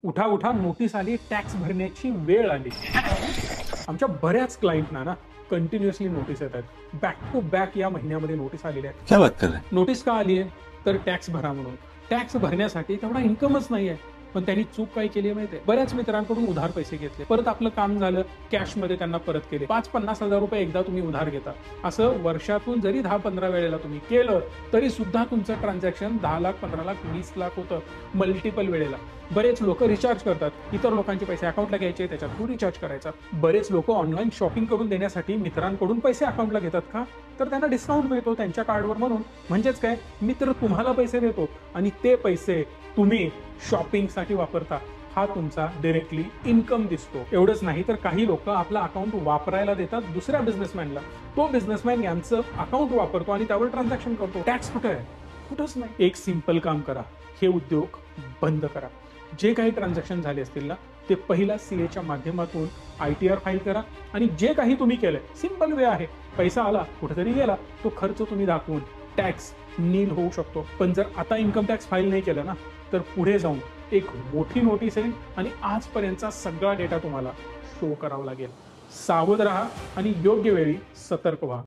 उठा उठा नोटीस आली, टॅक्स भरण्याची वेळ आली. आमच्या बऱ्याच क्लायंटना ना कंटिन्युअसली नोटीस येत आहेत. बॅक टू बॅक या महिन्यामध्ये नोटीस आलेल्या आहेत. क्या बात कर रहे हैं? नोटीस का आली आहे? तर टॅक्स भरा म्हणून. टॅक्स भरण्यासाठी तेवढा इन्कमच नाहीये. पण त्यांनी चूक काय केली माहितीये? बऱ्याच मित्रांकडून उधार पैसे घेतले. परत आपलं काम झालं, कॅशमध्ये त्यांना परत केले. 5-50 हजार रुपये एकदा तुम्ही उधार घेता. असं वर्षातून जरी 10-15 वेळेला तुम्ही केलं तरी सुद्धा तुमचं ट्रान्झॅक्शन 10 लाख, 15 लाख, 20 लाख होतं मल्टिपल वेळेला. बरेच लोक रिचार्ज करतात. इतर लोकांचे पैसे अकाउंटला घ्यायचे, त्याच्यात तू रिचार्ज करायचा. बरेच लोक ऑनलाईन शॉपिंग करून देण्यासाठी मित्रांकडून पैसे अकाउंटला घेतात का? तर त्यांना डिस्काउंट मिळतो त्यांच्या कार्डवर म्हणून. म्हणजेच काय, मित्र तुम्हाला पैसे देतो आणि ते पैसे तुम्ही शॉपिंगसाठी वापरता. हा तुमचा डायरेक्टली इन्कम दिसतो. एवढंच नाही तर काही लोक आपलं अकाउंट वापरायला देतात दुसऱ्या बिझनेसमॅनला. तो बिझनेसमॅन यांचं अकाउंट वापरतो आणि त्यावर ट्रान्झॅक्शन करतो. टॅक्स कुठे आहे? कुठंच नाही. एक सिंपल काम करा, हे उद्योग बंद करा. जे काही ट्रान्झॅक्शन झाले असतील ना, ते पहिला सीएच्या माध्यमातून ITR फाईल करा आणि जे काही तुम्ही केलंय सिंपल वे आहे. पैसा आला, कुठेतरी गेला, तो खर्च तुम्ही दाखवून टॅक्स नील होऊ शकतो. पण जर आता इन्कम टॅक्स फाईल नाही केलं ना, तर पुढे जाऊन एक मोठी नोटीस येईल आणि आजपर्यंतचा सगळा डेटा तुम्हाला शो करावा लागेल. सावध राहा आणि योग्य वेळी सतर्क व्हा.